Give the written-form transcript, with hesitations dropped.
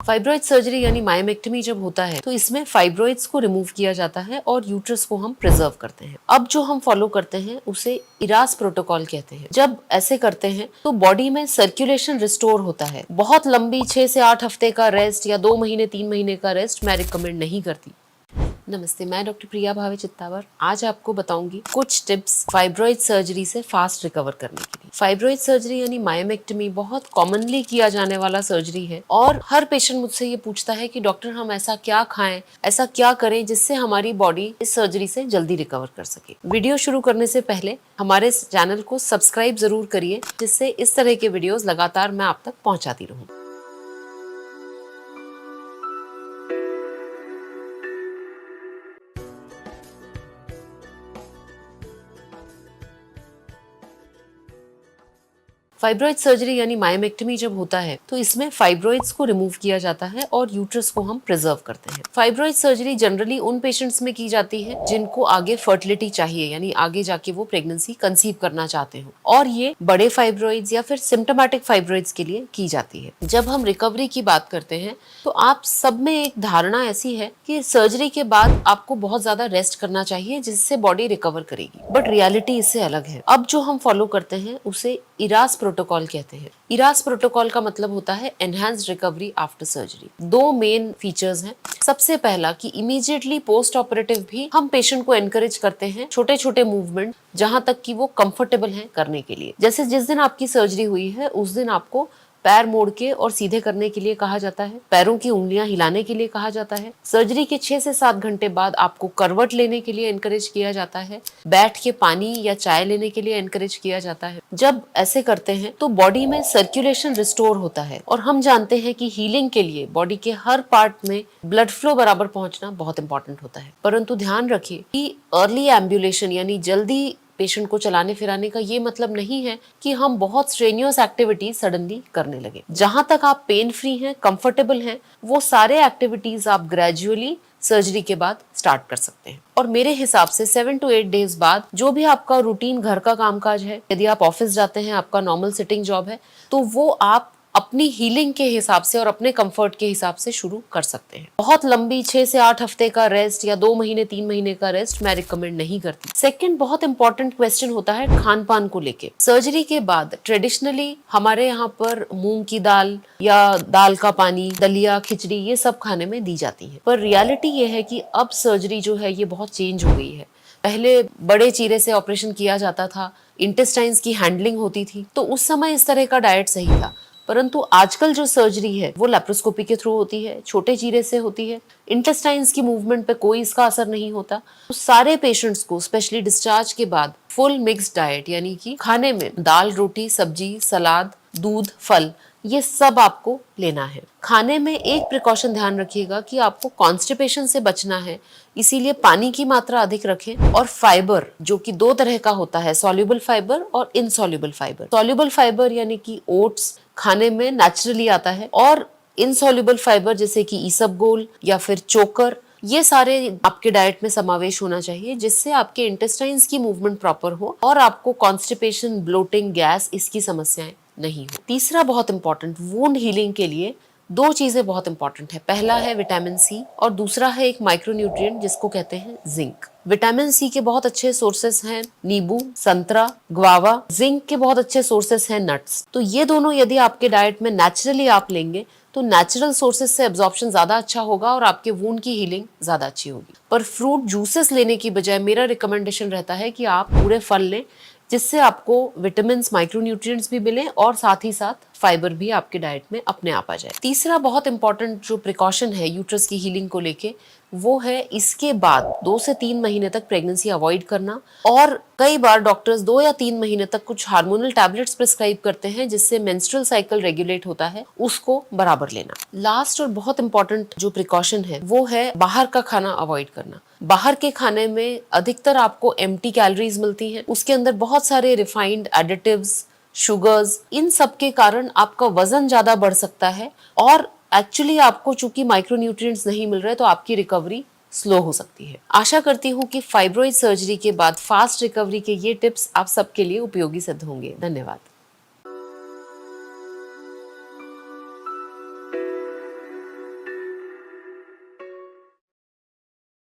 Fibroid surgery यानी myomectomy जब होता है तो इसमें फाइब्रॉइड्स को रिमूव किया जाता है और यूट्रस को हम प्रिजर्व करते हैं। अब जो हम फॉलो करते हैं उसे इरास प्रोटोकॉल कहते हैं। जब ऐसे करते हैं तो बॉडी में सर्कुलेशन रिस्टोर होता है। बहुत लंबी 6 से 8 हफ्ते का रेस्ट या 2 महीने 3 महीने का रेस्ट मैं रिकमेंड नहीं करती। नमस्ते, मैं डॉक्टर प्रिया भावे चित्तावर आज आपको बताऊंगी कुछ टिप्स फाइब्रॉइड सर्जरी से फास्ट रिकवर करने के लिए। फाइब्रॉइड सर्जरी यानी मायोमेक्टमी बहुत कॉमनली किया जाने वाला सर्जरी है और हर पेशेंट मुझसे ये पूछता है कि डॉक्टर हम ऐसा क्या खाएं, ऐसा क्या करें जिससे हमारी बॉडी इस सर्जरी से जल्दी रिकवर कर सके। वीडियो शुरू करने से पहले हमारे चैनल को सब्सक्राइब जरूर करिए, जिससे इस तरह के वीडियोस लगातार मैं आप तक पहुंचाती रहूं। फाइब्रॉइड सर्जरी यानी मायोमेक्टमी जब होता है तो इसमें फाइब्रॉइड्स को रिमूव किया जाता है और यूट्रस को हम प्रिजर्व करते हैं। फाइब्रॉइड सर्जरी जनरली उन पेशेंट्स में की जाती है जिनको आगे फर्टिलिटी चाहिए, यानी आगे जाके वो प्रेगनेंसी कंसीव करना चाहते हो, और ये बड़े फाइब्रॉइड्स या फिर सिम्टोमेटिक फाइब्रॉइड्स के लिए की जाती है। जब हम रिकवरी की बात करते हैं तो आप सब में एक धारणा ऐसी है कि सर्जरी के बाद आपको बहुत ज्यादा रेस्ट करना चाहिए जिससे बॉडी रिकवर करेगी, बट रियलिटी इससे अलग है। अब जो हम फॉलो करते हैं उसे इरास प्रोटोकॉल कहते हैं। इरास प्रोटोकॉल का मतलब होता है एनहांस्ड रिकवरी आफ्टर सर्जरी। दो मेन फीचर्स हैं। सबसे पहला कि इमीडिएटली पोस्ट ऑपरेटिव भी हम पेशेंट को एनकरेज करते हैं छोटे छोटे मूवमेंट जहां तक कि वो कंफर्टेबल हैं करने के लिए। जैसे जिस दिन आपकी सर्जरी हुई है उस दिन आपको पैर मोड़ के और सीधे करने के लिए कहा जाता है, पैरों की उंगलियां हिलाने के लिए कहा जाता है। सर्जरी के 6 से 7 घंटे बाद आपको करवट लेने के लिए एनकरेज किया जाता है, बैठ के पानी या चाय लेने के लिए एनकरेज किया जाता है। जब ऐसे करते हैं तो बॉडी में सर्कुलेशन रिस्टोर होता है और हम जानते हैं कि हीलिंग के लिए बॉडी के हर पार्ट में ब्लड फ्लो बराबर पहुंचना बहुत इंपॉर्टेंट होता है। परंतु ध्यान रखिए कि अर्ली एम्बुलेशन यानी जल्दी पेशेंट को चलाने फिराने का ये मतलब नहीं है कि हम बहुत स्ट्रेनियस एक्टिविटीज सडनली करने लगे। जहां तक आप पेन फ्री हैं, कंफर्टेबल हैं, वो सारे एक्टिविटीज आप ग्रेजुअली सर्जरी के बाद स्टार्ट कर सकते हैं। और मेरे हिसाब से 7 to 8 डेज बाद जो भी आपका रूटीन घर का कामकाज है, यदि आप ऑफिस जाते हैं, आपका नॉर्मल सिटिंग जॉब है, तो वो आप अपनी हीलिंग के हिसाब से और अपने कंफर्ट के हिसाब से शुरू कर सकते हैं। बहुत लंबी 6 से 8 हफ्ते का रेस्ट या 2 महीने 3 महीने का रेस्ट मैं रिकमेंड नहीं करती। सेकंड बहुत इंपॉर्टेंट क्वेश्चन होता है खान पान को लेके। सर्जरी के बाद ट्रेडिशनली हमारे यहाँ पर मूंग की दाल या दाल का पानी, दलिया, खिचड़ी ये सब खाने में दी जाती है, पर रियलिटी ये है कि अब सर्जरी जो है ये बहुत चेंज हो गई है। पहले बड़े चीरे से ऑपरेशन किया जाता था, इंटेस्टाइन्स की हैंडलिंग होती थी, तो उस समय इस तरह का डाइट सही था। परंतु आजकल जो सर्जरी है वो लेप्रोस्कोपी के थ्रू होती है, छोटे चीरे से होती है, इंटेस्टाइन्स की मूवमेंट पे कोई इसका असर नहीं होता। तो सारे पेशेंट्स को स्पेशली डिस्चार्ज के बाद फुल मिक्स्ड डाइट यानी कि खाने में दाल, रोटी, सब्जी, सलाद, दूध, फल, ये सब आपको लेना है। खाने में एक प्रिकॉशन ध्यान रखिएगा कि आपको कॉन्स्टिपेशन से बचना है, इसीलिए पानी की मात्रा अधिक रखें। और फाइबर जो कि 2 तरह का होता है, सॉल्युबल फाइबर और इनसॉल्युबल फाइबर। सॉल्युबल फाइबर यानी कि ओट्स खाने में नेचुरली आता है, और इनसॉल्युबल फाइबर जैसे कि ईसबगोल या फिर चोकर, ये सारे आपके डाइट में समावेश होना चाहिए, जिससे आपके इंटेस्टाइन्स की मूवमेंट प्रॉपर हो और आपको कॉन्स्टिपेशन, ब्लोटिंग, गैस इसकी समस्याएं नहीं हो। तीसरा बहुत इंपॉर्टेंट, वुंड हीलिंग के लिए 2 चीजें बहुत इंपॉर्टेंट है। पहला है विटामिन सी और दूसरा है एक माइक्रोन्यूट्रिएंट जिसको कहते हैं जिंक। विटामिन सी के बहुत अच्छे सोर्सेस हैं नींबू, संतरा, ग्वावा। जिंक के बहुत अच्छे सोर्सेस हैं नट्स। तो ये दोनों यदि आपके डाइट में नेचुरली आप लेंगे तो नेचुरल सोर्सेस से एब्जॉर्प्शन ज्यादा अच्छा होगा और आपके वुंड की हीलिंग ज्यादा अच्छी होगी। पर फ्रूट जूसेस लेने की बजाय मेरा रिकमेंडेशन रहता है कि आप पूरे फल लें, जिससे आपको विटामिन, माइक्रोन्यूट्रिएंट्स भी मिले और साथ ही साथ फाइबर भी आपके डाइट में अपने आप आ जाए। तीसरा बहुत इंपॉर्टेंट जो प्रिकॉशन है यूट्रस की हीलिंग को लेके, वो है इसके बाद 2 से 3 महीने तक प्रेगनेंसी अवॉइड करना। और कई बार डॉक्टर्स 2 या 3 महीने तक कुछ हार्मोनल टैबलेट्स प्रिस्क्राइब करते हैं जिससे मेंस्ट्रुअल साइकिल रेगुलेट होता है, उसको बराबर लेना। लास्ट और बहुत इंपॉर्टेंट जो प्रिकॉशन है वो है बाहर का खाना अवॉइड करना। बाहर के खाने में अधिकतर आपको एम्प्टी कैलोरीज मिलती हैं, उसके अंदर बहुत सारे रिफाइंड एडिटिव्स, शुगर्स, इन सब के कारण आपका वजन ज्यादा बढ़ सकता है और एक्चुअली आपको चूंकि माइक्रोन्यूट्रिएंट्स नहीं मिल रहे तो आपकी रिकवरी स्लो हो सकती है। आशा करती हूँ कि फाइब्रॉइड सर्जरी के बाद फास्ट रिकवरी के ये टिप्स आप सबके लिए उपयोगी सिद्ध होंगे। धन्यवाद।